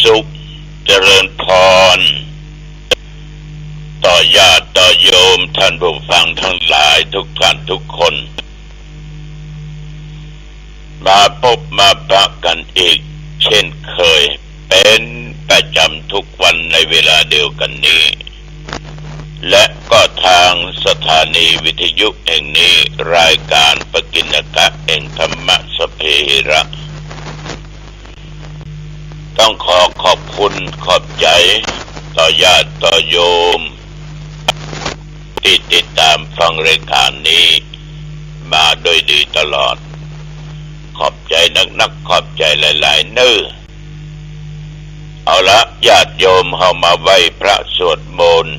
สุขเจริญพรต่อญาติต่อโยมท่านผู้ฟังทั้งหลายทุกท่านทุกคนมาพบมาปะกันอีกเช่นเคยเป็นประจำทุกวันในเวลาเดียวกันนี้และก็ทางสถานีวิทยุแห่งนี้รายการปกิณกะแห่งธรรมะสเพหิระต้องขอบคุณขอบใจต่อญาติต่อโยมที่ติดตามฟังรายการนี้มาโดยดีตลอดขอบใจนักขอบใจหลายๆเนื้อเอาละญาติโยมเข้ามาไหว้พระสวดมนต์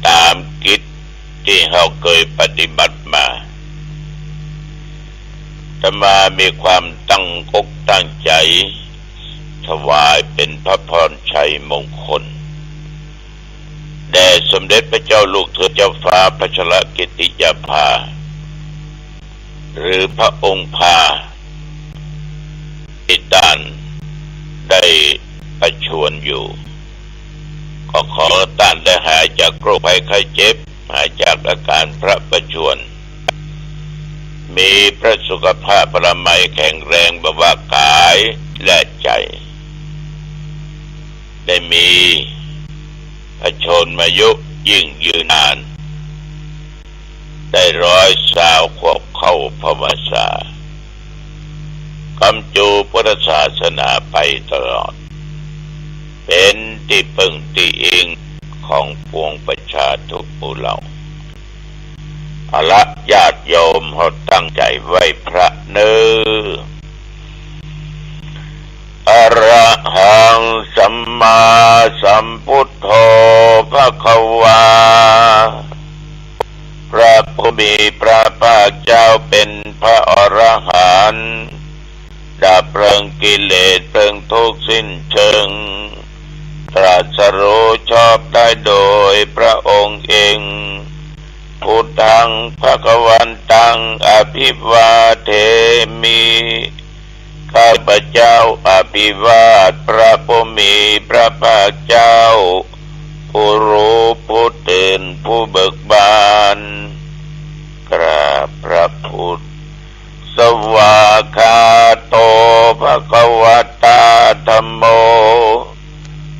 ตามกิจที่เขาเคยปฏิบัติมาอาตมามีความตั้งอกตั้งใจถวายเป็นพระพรชัยมงคลแด่สมเด็จพระเจ้าลูกเธอเจ้าฟ้าพัชรกิติยาภาหรือพระองค์พาที่ท่านได้ประชวรอยู่ก็ขอท่านได้หายจากโรคภัยไข้เจ็บหายจากอาการพระประชวรมีพระสุขภาพพระมัยแข็งแรงบำรุงกายและใจได้มีพระชนมายุยิ่งยืนนานได้120 ขวบเข้าพรรษากำจูพุทธศาสนาไปตลอดเป็นที่พึ่งที่อิงของปวงประชาทุกหมู่เหล่าเอาละญาติโยมเขาตั้งใจไหว้พระเนื้ออะระหังสัมมาสัมพุทโธภควาพระผู้มีพระภาคเจ้าเป็นพระอรหันต์ดับเพลิงกิเลสเพลิงทุกข์สิ้นเชิงตรัสรู้ชอบได้โดยพระองค์เองพุทธังภควันตังอภิวาเทมิข้าพเจ้าอภิวาทพระผู้มีพระภาคเจ้าผู้รู้ผู้ตื่นผู้เบิกบานกราบพระพุทธสวากขาโตภควตาธัมโม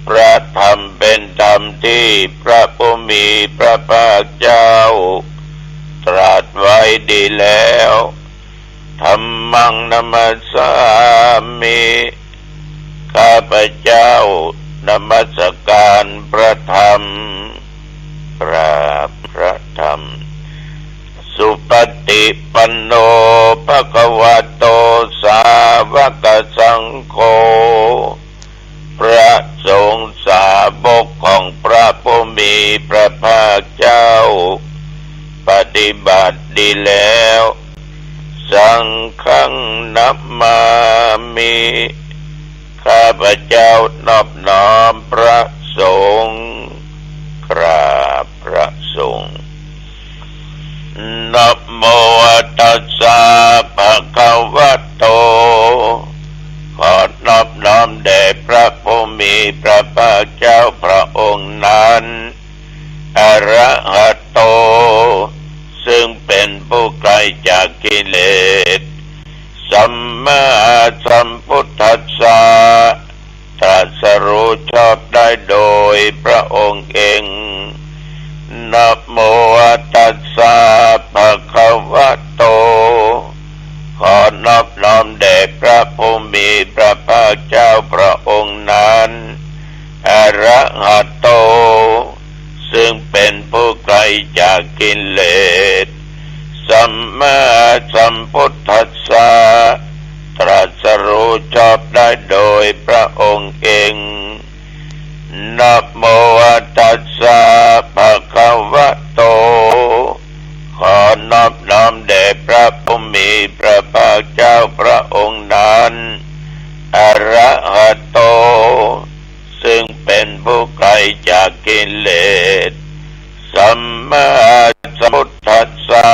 พระธรรมเป็นธรรมที่พระผู้มีพระภาคเจ้าตรัสไว้ดีแล้วธัมมังนัมสสามิข้าพเจ้านมัสการพระธรรมกราบพระธรรมสุปฏิปันโนภควโตสาวกสังโฆพระสงฆ์สาวกของพระผู้มีพระภาคเจ้าปฏิบัติดีแล้วสังฆังนัมมามิข้าพเจ้านอบน้อมพระสงฆ์กราบพระสงฆ์นะโมตัสสะภะคะวะโตขอนอบน้อมแด่พระผู้มีพระภาคเจ้าพระองค์นั้นอรหัตโตซึ่งเป็นผู้ไกลจากกิเลสสัมมาสัมพุทธัสสะตรัสรู้ชอบได้โดยพระองค์เองนะโมตัสสะภะคะวะโตขอนอบน้อมแด่พระผู้มีพระภาคเจ้าพระองค์นั้นอรหัตโตซึ่งเป็นผู้ไกลจากกิเลสสัมมาสัมพุทธัสสะตรัสรู้ชอบได้โดยพระองค์เองนะโมตัสสะภะคะวะโตขอนอบน้อมแด่พระผู้มีพระภาคเจ้าพระองค์นั้นอรหัตโตซึ่งเป็นผู้ไกลจากกิเลสสัมมาสัมพุทธัสสะ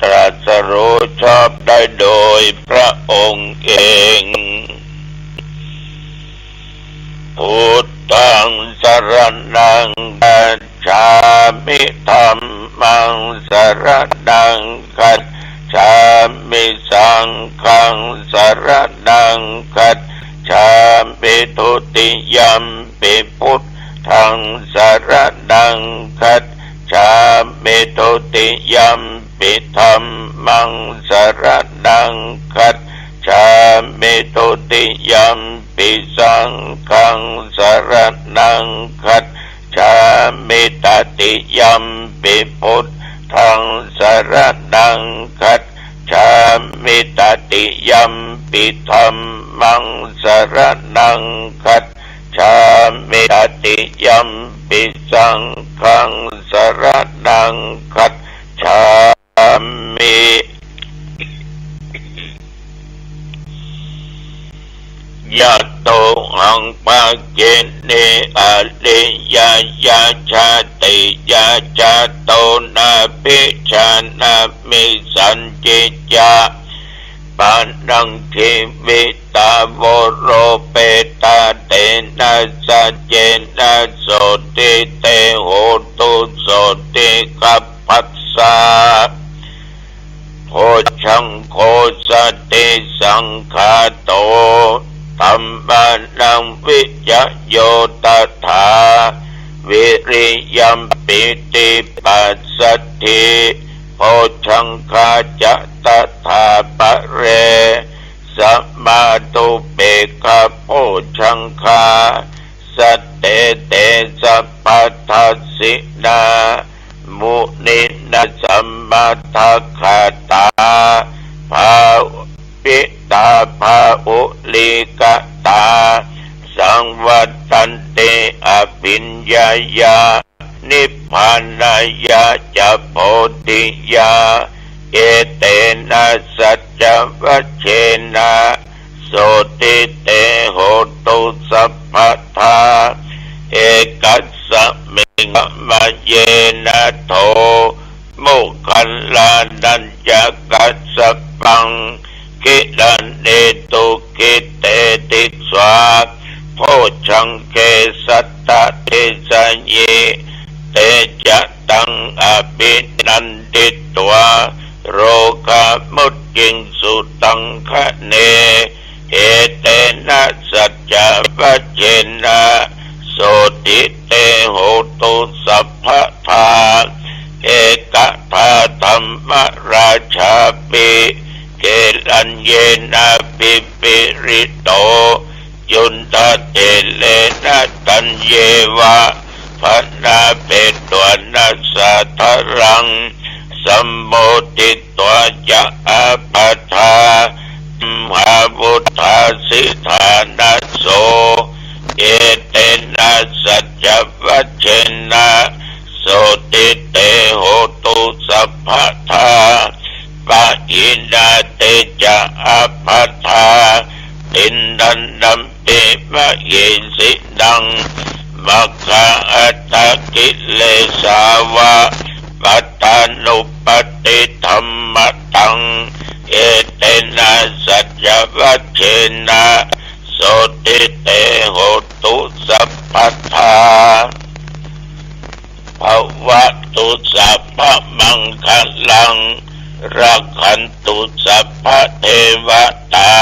ตรัสรู้ชอบได้โดยพระองค์เอง ส พุทธังสรณังคัจฉามิธัมมังสรณังคัจฉามิสังฆังสรณังคัจฉามิทุติยัมปิพุทธังสรณังคัจฉามิทุติยัมปิธัมมังสรณังคัจฉามิทุติยัมปิสังฆังสรณังคัจฉามิตติยัมปิพุทธังสรณังคัจฉามิตติยัมปิธัมมังสรณังคัจฉามิตติยัมปิสังฆังสรณังคัจฉามิยะโตหังปะเกเนอะเลยะยะชาติยะจาโตนะปิชานะมิสันจิจาปานังทิวิตาโวโรเปตาเตนะสัจเจนะโสติเตโหตุโสติกัปปัสสะโพชังโคสติสังฆาโตธัมมานังวิจโยตถาวิริยัมปิติปัสสัทธิโพชังคาจะตถาปะเรสัมมาตุเปกะโพชังคาสัตเตเตสัพพทัสสินามุนินาสัมมาทัคขตาภาปิตาภาอุลิกตาสังวัตันเตอภิญญายานิพพานายาจะโพธิยาเอเตนะสัจจวัชเชนะโสติเตโหตุสัพพทาเอกัสสะเมฆมะเยนะโทโมคัลลานัญญกัสสะปังกิลันเนตุกิเตติสวาโพชังเกสัตตะเตสัญเยเตจะตังอภินันติตวาโรกามุตติงสุตังคะเนเอเตนะสัจจวัชเชนะโสติเตโหตุสัพพทาเอกทาธัมมราชาปิเกลัญเยนะปิปิริโตยุนตะเตเลนะตัญเยวะพนาเปตัวนัสสะทรังสัมโมติตัวจะอาปัฏฐามหาพุทธาสิทานัสโสเอเตนะสัจจวัชเชนะโสติเตโหตุสัพพทาปะอินาเตจะอาปัฏฐาตินดันดัมเปมะเยสิดังมัคคะอัตตกิเลสาวะปัตตานุปติธัมมตังเอเตนะสัจจวัชเชนะโสติเตโหตุสัพพทาภวตุสัพพมังคลังรักขันตุสัพพเทวตา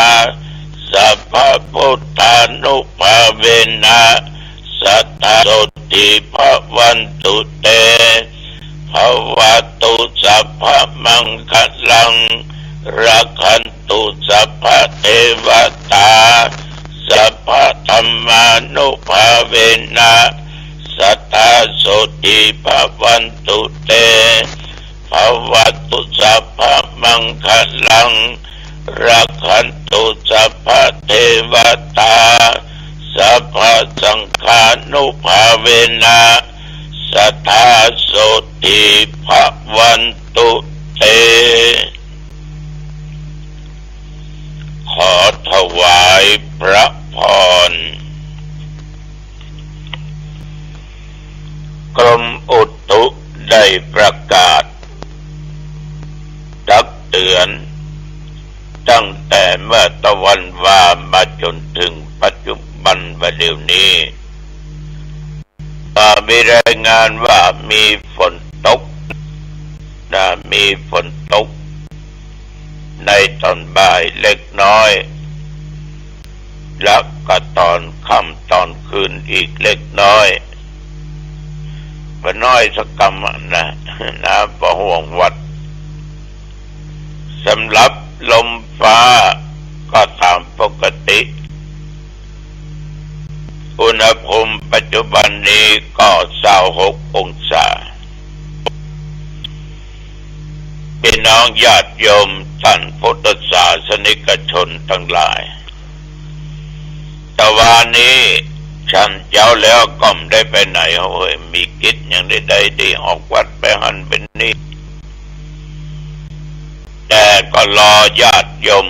สัพพพุทธานุภาเวนะสัทธาโสติภวันตุเตภวตุสัพพมังคลังรักขันตุสัพพเทวตาสัพพธัมมานุภาเวนะสัทธาโสติภวันตุเตภวตุสัพพมังคลังรักขันตุสัพพเทวตาสัพพสังฆานุภาเวนะสัทธาโสติภวันตุเตขอถวายพระพรกรมอุตุได้ประกาศตักเตือนตั้งแต่เมื่อตะวันวามาจนถึงปัจจุบัน ประเดี๋ยวนี้มีรายงานว่ามีฝนตกมีฝนตกในตอนบ่ายเล็กน้อยและก็ตอนค่ำตอนคืนอีกเล็กน้อยบ่น้อยสักกำนะบ่ห่วงวัดสำหรับลมฟ้าก็ตามปกติอุณหภูมิปัจจุบันนี้ก็26 องศาพี่น้องญาติโยมท่านพุทธศาสนิกชนทั้งหลายแต่วันนี้ฉันเจ้าแล้วก็ไม่ได้ไปไหนเฮ้ยมีกิจอย่างใดๆที่ออกวัดไปหันเป็นนี่แต่ก็รอญาติโยม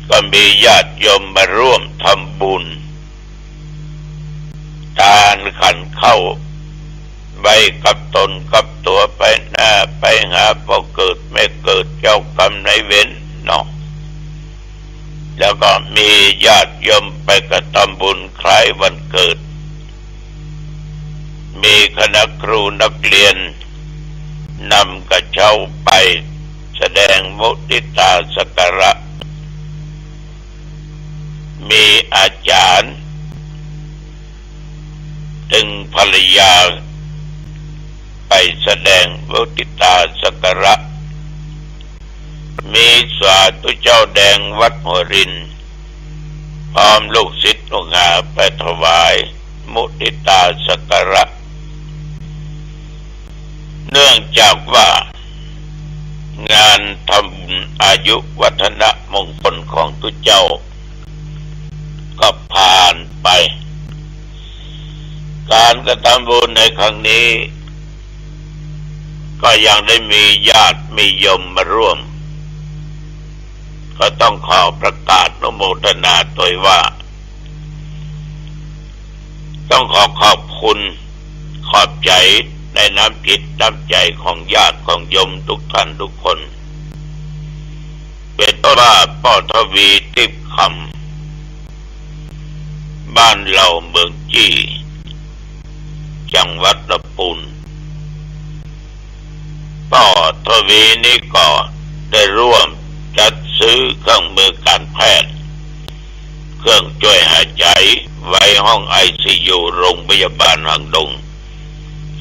ก็มีญาติโยมมาร่วมทำบุญทานขันเข้าไว้กับตนกับตัวไปหน้าไปหาพอเกิดไม่เกิดเจ้ากรรมนายเวรเนาะแล้วก็มีญาติโยมไปกระทำบุญคล้ายวันเกิดมีคณะครูนักเรียนนำกระเช้าไปแสดงมุทิตาสักการะมีอาจารย์ถึงภรรยาไปแสดงมุทิตาสักการะมีสาธุเจ้าแดงวัดหัวรินพร้อมลูกศิษย์ลูกหาไปถวายมุทิตาสักการะเนื่องจากว่างานทำอายุวัฒนมงคลของทุกเจ้าก็ผ่านไปการกระทำบุญในครั้งนี้ก็ยังได้มีญาติมีโยมมาร่วมก็ต้องขอประกาศอนุโมทนาโดยว่าต้องขอบคุณขอบใจในน้ำจิตน้ำใจของญาติของโยมทุกท่านทุกคนเป็นต้นว่าพ่อทวีทิพย์คำบ้านเหล่าเมืองจี้จังหวัดลำพูนพ่อทวีนี้ก็ได้ร่วมจัดซื้อเครื่องมือการแพทย์เครื่องช่วยหายใจไว้ห้องICUโรงพยาบาลหางดง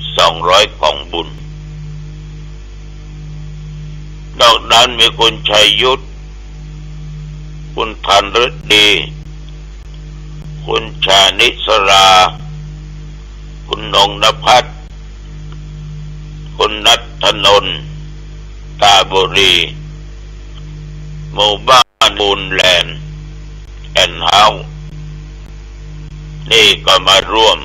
200 กล่องบุญนอกนั้นมีคุณชัยยุทธคุณธันฤดีคุณชานิสราคุณนงนภัสคุณนัทธนนท์ตาบุรีหมู่บ้านมูลแลนด์แอนเฮาส์นี่ก็มาร่วม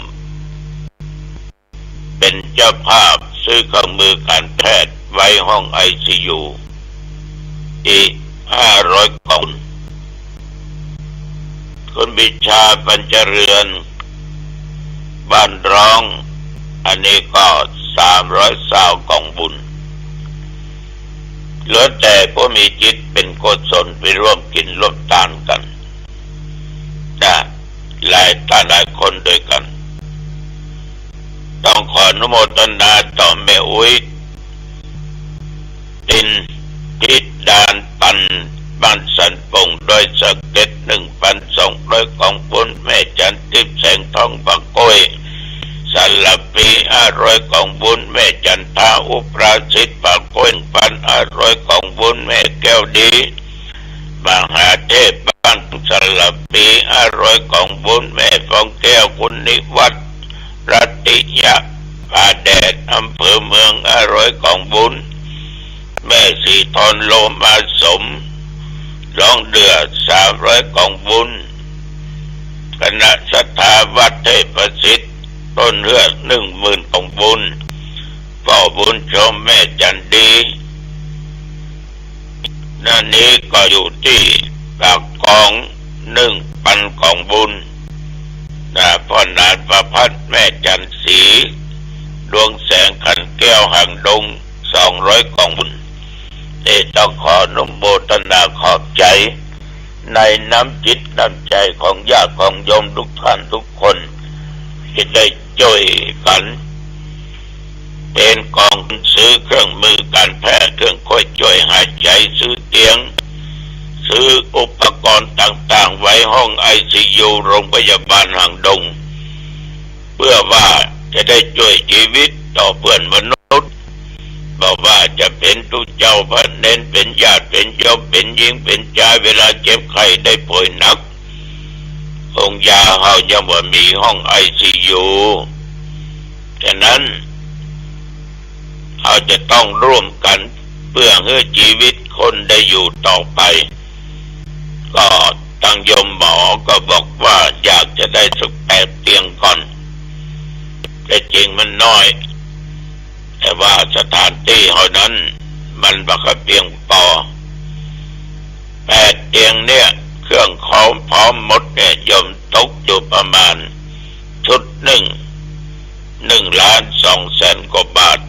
เป็นเจ้าภาพซื้อเครื่องมือการแพทย์ไว้ห้อง ICU อีก500 กล่องคุณบิชาปัญจเรือนบ้านร้องอันนี้ก็320 กล่องบุญเหลือแต่ผู้มีจิตเป็นกุศลไปร่วมกินร่วมทานกันหลายคนด้วยกันต้องขออนุโมทนาต่อแม่อุ้ยดินทิดดานปันบ้านสันปงโดยสเก็ต 1,200 กล่องบุญแม่จันทิพย์แสงทองบางก้อยสันละปี500 กล่องบุญแม่จันทาอุปราชิตบางก้อย1,500 กล่องบุญแม่แก้วดีมหาเทพบ้านสันละปี500 กล่องบุญแม่ฟองแก้วคุณนิวัฒน์รัตติยะผาแดดอำเภอเมือง500 กล่องบุญแม่สีทรโลมาสมร้องเดือด300 กล่องบุญคณะศรัทธาวัดเทพสิทธิ์ต้นเลือด 10,000 กล่องบุญพ่อบุญชมแม่จันดีนั่นนี้ก็อยู่ที่ปากกอง 1,000 กล่องบุญพ่อนานประพัฒน์แม่จันศรีดวงแสงขันแก้วหางดง200 กล่องบุญต้องขออนุโมทนาขอบใจ ในน้ำจิตน้ำใจของญาติของโยมทุกท่านทุกคนจะได้ช่วยกันเป็นกองซื้อเครื่องมือการแพทย์เครื่องช่วยหายใจซื้อเตียงซื้ออุปกรณ์ต่างๆไว้ห้องICUโรงพยาบาลหางดงเพื่อว่าจะได้ช่วยชีวิตต่อเพื่อนมนุษย์บอกว่าจะเป็นทุกเจ้าพระเน้นเป็นญาติเป็นโยมเป็นหญิงเป็นชายเวลาเจ็บไข้ได้ป่วยหนักองค์ยาเขายังว่ามีห้องICUฉะนั้นเขาจะต้องร่วมกันเพื่อให้ชีวิตคนได้อยู่ต่อไปก็ตั้งโยมหมอก็บอกว่าอยากจะได้สัก8 เตียงก่อนแต่จริงมันน้อยแต่ว่าสถานที่เท่านั้นมันบักเพียงพอ8 เตียงเนี่ยเครื่องของพร้อมหมดเนี่ยโยมตกอยู่ประมาณชุด1,200,000 กว่าบาท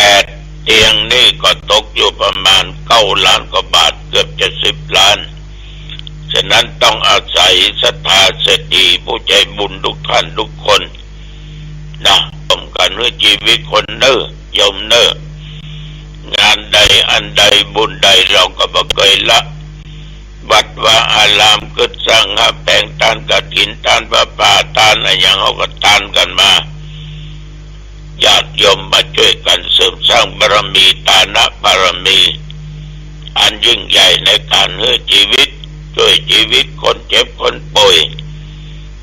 8 เตียงนี่ก็ตกอยู่ประมาณ9 ล้านกว่าบาทเกือบจะ10 ล้านฉะนั้นต้องอาศัยศรัทธาเศรษฐีผู้ใจบุญทุกท่านทุกคนนะร่วมกันเพื่อชีวิตคนเน้อโยมเน้องานใดอันใดบุญใดเราก็บ่เคยละวัดว่าอารามกึศสังฆแปลงทานกฐินทานประปาทานอะไรอย่างเขาก็ทานกันมาญาติโยมมาช่วยกันเสริมสร้างบารมีฐานะบารมีอันยิ่งใหญ่ในการให้ชีวิตช่วยชีวิตคนเจ็บคนป่วย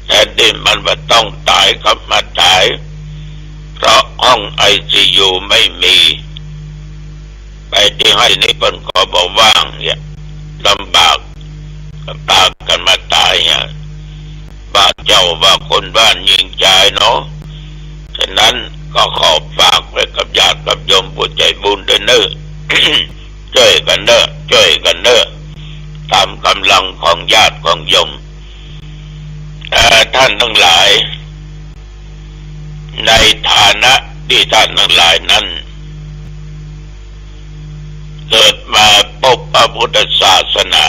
แต่ที่มันว่าต้องตายกับมาตายเพราะห้องICUไม่มีไปที่ให้นี่เพิ่นก็บอกว่างเนี่ยลำบากก็พากันมาตายเนี่ยบ้านเจ้าว่าคนบ้านยิงใจเนาะฉะนั้นก็ขอฝากไว้กับญาติกับโยมผู้ใจบุญด้วยเนอะ ช่วยกันเนอะช่วยกันเนอะตามกำลังของญาติของโยมท่านทั้งหลายในฐานะที่ท่านทั้งหลายนั้นเกิดมาพบพระพุทธศาสนา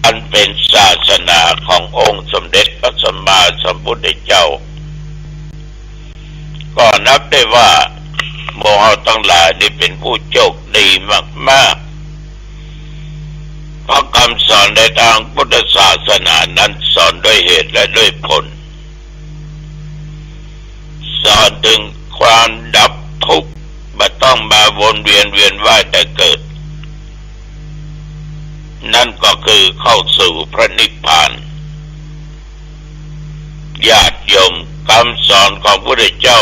อันเป็นศาสนาขององค์สมเด็จพระสัมมาสัมพุทธเจ้าก็นับได้ว่าหมู่เราทั้งหลายนี่เป็นผู้โชคดีมากๆเพราะคำสอนในทางพุทธศาสนานั้นสอนด้วยเหตุและด้วยผลสอนถึงความดับทุกข์ไม่ต้องมาวนเวียนว่ายแต่เกิดนั่นก็คือเข้าสู่พระนิพพานญาติโยมคำสอนของพระพุทธเจ้า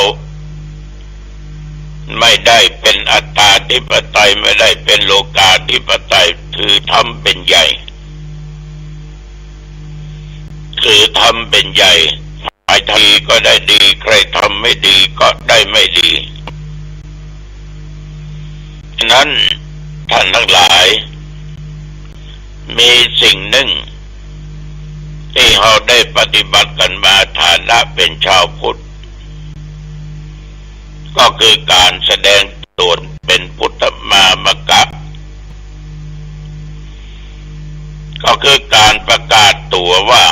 ไม่ได้เป็นอัตตาธิปไตยไม่ได้เป็นโลกาธิปไตยถือธรรมเป็นใหญ่ถือธรรมเป็นใหญ่ใครทำดีก็ได้ดีใครทำไม่ดีก็ได้ไม่ดีฉะนั้นท่านทั้งหลายมีสิ่งหนึ่งที่เราได้ปฏิบัติกันมาฐานะเป็นชาวพุทธก็คือการแสดงตนเป็นพุทธมามกะก็คือการประกาศตัวว่า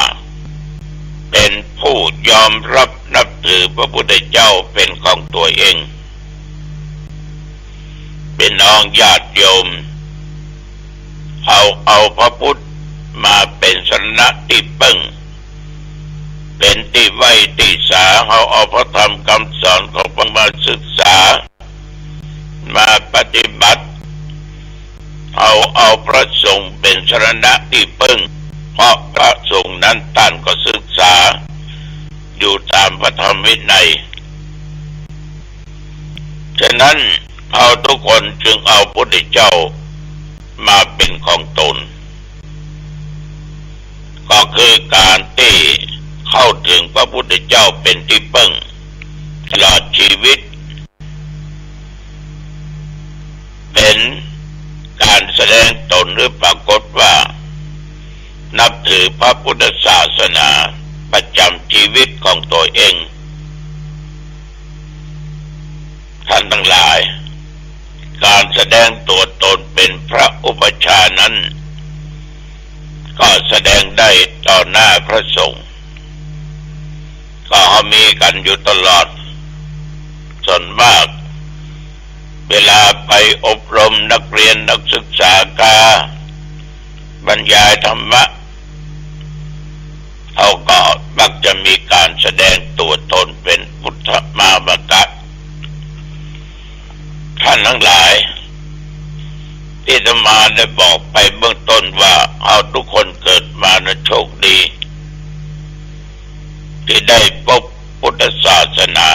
เป็นผู้ยอมรับนับถือพระพุทธเจ้าเป็นของตัวเองเป็นน้องญาติโยมเอาพระพุทธมาเป็นสรณะที่พึ่งเป็นที่ไว้ที่สาเอาพระธรรมคำสอนของพระมาศึกษามาปฏิบัติเอาพระสงฆ์เป็นสรณะที่พึ่งเพราะพระสงฆ์นั้นท่านก็ศึกษาอยู่ตามพระธรรมวินัยฉะนั้นเราทุกคนจึงเอาพระพุทธเจ้ามาเป็นของตนก็คือการที่เข้าถึงพระพุทธเจ้าเป็นที่พึ่งตลอดชีวิตเป็นการแสดงตนหรือปรากฏว่านับถือพระพุทธศาสนาประจำชีวิตของตัวเองท่านทั้งหลายการแสดงตัวตนเป็นพระอุปัชฌาย์นั้น ดงได้ต่อหน้าพระสงฆ์ก็มีกันอยู่ตลอดส่วนมากเวลาไปอบรมนักเรียนนักศึกษากาบรรยายธรรมะเขาก็มักจะมีการแสดงตัวตนเป็นพุทธมามกะท่านทั้งหลายที่อาตมาได้บอกไปเบื้องต้นว่าเอาทุกคนเกิดมานะโชคดีที่ได้พบพุทธศาสนา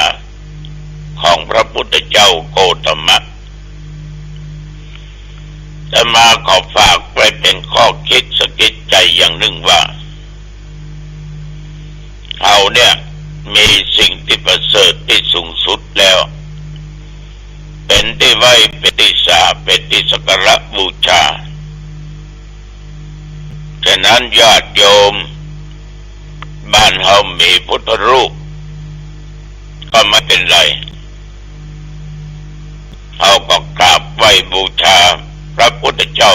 ของพระพุทธเจ้าโกตมะอาตมาขอฝากไว้เป็นข้อคิดสะกิดใจอย่างหนึ่งว่าเราเนี่ยมีสิ่งที่ประเสริฐที่สูงสุดแล้วเป็นที่ไหว้เป็นที่สาเป็นที่สักการะบูชาฉะนั้นญาติโยมบ้านเรามีพุทธรูปก็ไม่เป็นไรเราก็กราบไหว้บูชาพระพุทธเจ้า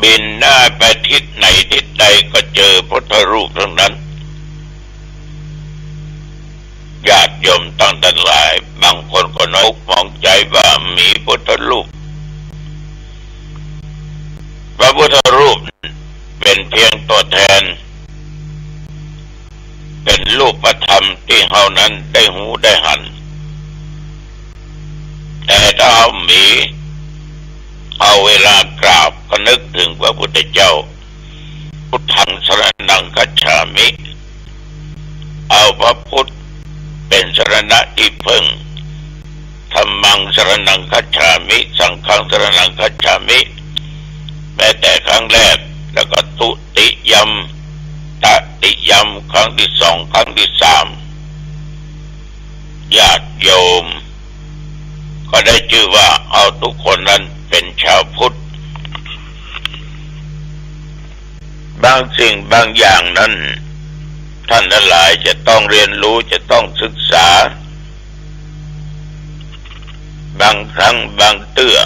บินหน้าไปทิศไหนทิศใดก็เจอพุทธรูปทั้งนั้นญาติโยมตั้งแต่หลายบางคนก็น้อยมองใจว่ามีพุทธรูปพระพุทธรูปเป็นเพียงตัวแทนเป็นรูปธรรมที่เฮานั้นได้หูได้หันแต่ถ้าเฮามีเอาเวลากราบก็นึกถึงพระพุทธเจ้าพุทธังสรณังคัจฉามิเอาพระพุทธเป็นสรณะที่พึ่งธัมมังสรณังคัจฉามิสังฆังสรณังคัจฉามิแม้แต่ครั้งแรกแล้วก็ตุติยัมตติยัมครั้งที่สองครั้งที่สามญาติโยมก็ได้ชื่อว่าเอาทุกคนนั้นเป็นชาวพุทธบางสิ่งบางอย่างนั้นท่านทั้งหลายจะต้องเรียนรู้จะต้องศึกษาบางครั้งบางเตื้อ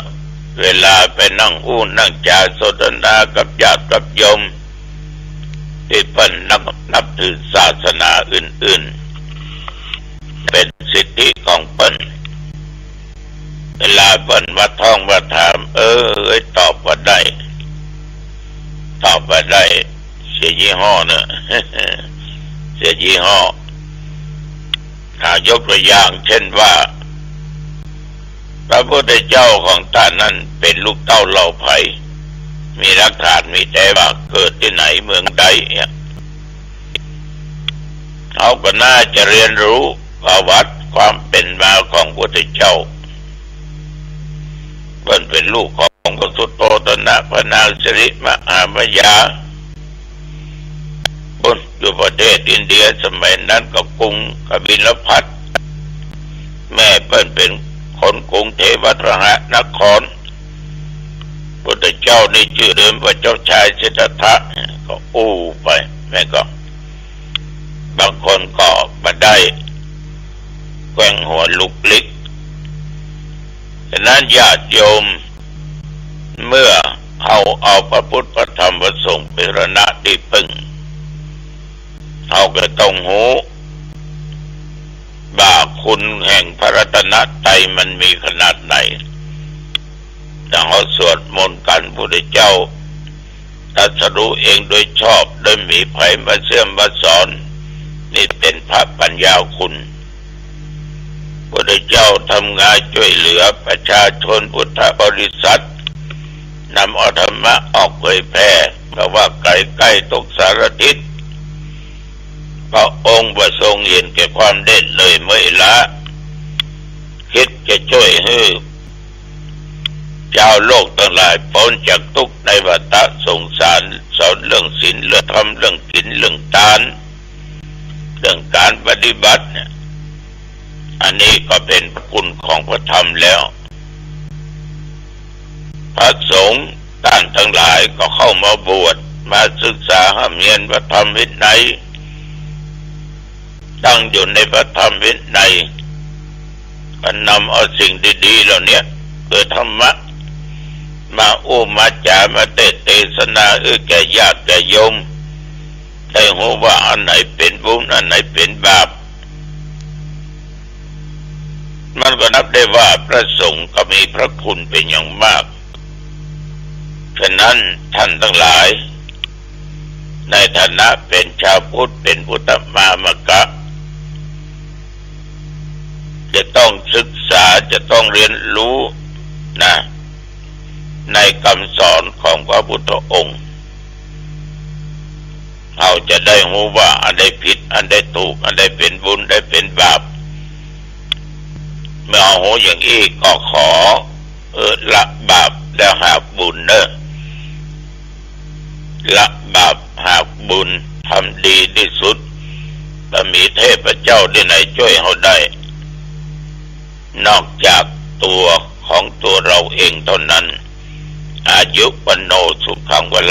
เวลาไปนั่งอู้นั่งจาสนทนากับญาติกับโยมที่เพิ่นนับถือศาสนาอื่นๆเป็นสิทธิของเพิ่นเวลาเพิ่นมาท่องมาถามตอบว่าได้เสียยี่ห้อเนอะเสียยี่ห้อถ้ายกตัวอย่างเช่นว่าพระพุทธเจ้าของท่านนั้นเป็นลูกเต้าเหล่าไผ่มีหลักฐานมีแต่ว่าเกิดที่ไหนเมืองใดเนี่ยเขาก็น่าจะเรียนรู้ประวัติความเป็นมาของพระพุทธเจ้าเป็นลูกของพระสุตโตตนะพระนางสิริมหามายาอยู่ประเทศอินเดียสมัยนั้นก็กรุงกบิลพัสแม่เป็นคนกรุงเทวทหนครพุทธเจ้านี่ชื่อเดิมว่าเจ้าชายสิทธัตถะก็ไปแม่ก็บางคนก็มาได้แกว่งหัวลุกลิกฉะนั้นญาติโยมเมื่อเอาพระพุทธพระธรรมพระสงฆ์เป็นสรณะที่พึ่งเราก็ต้องหูบาคุณแห่งพระรัตนตรัยมันมีขนาดไหนถ้าเราสวดมนต์กันพระพุทธเจ้าตรัสรู้เองโดยชอบโดยมีไผมาเสื่อมมาสอนนี่เป็นพระปัญญาคุณพระพุทธเจ้าทำงานช่วยเหลือประชาชนพุทธบริษัทนำเอาธรรมะออกเผยแพร่เพราะว่าไกลๆตกสารทิศพระองค์ประทรงเห็นแก่ความเด่นเลยไม่ละคิดจะช่วยให้ชาวโลกทั้งหลายพ้นจากทุกข์ในวัฏสงสารสอนเรื่องศีลเรื่องธรรมเรื่องศีลเรื่องทานเรื่องการปฏิบัติเนี่ยอันนี้ก็เป็นคุณของพระธรรมแล้วพระสงฆ์ท่านทั้งหลายก็เข้ามาบวชมาศึกษาห้ามเรียนพระธรรมวินัยตั้งอยู่ในพระธรรมวินัยก็นำเอาสิ่งดีๆเหล่านี้คือธรรมะ มามาจามาเทศนาแก่ญาติแก่โยมได้รู้ว่าอันไหนเป็นบุญอันไหนเป็นบาปมันก็นับได้ว่าพระสงฆ์ก็มีพระคุณเป็นอย่างมากฉะนั้นท่านทั้งหลายในฐานะเป็นชาวพุทธเป็นพุทธมามกะจะต้องศึกษาจะต้องเรียนรู้นะในคำสอนของพระพุทธองค์เราจะได้รู้ว่าอันใดผิดอันใดถูกอันใดเป็นบุญได้เป็นบาปเมื่อเอาหูอย่างนี้ก็ขอละบาปแล้วหาบุญเนอะละบาปหาบุญทำดีที่สุดถ้ามีเทพเจ้าที่ไหนช่วยเราได้นอกจากตัวของตัวเราเองเท่านั้นอายุวันโนสุขังวะ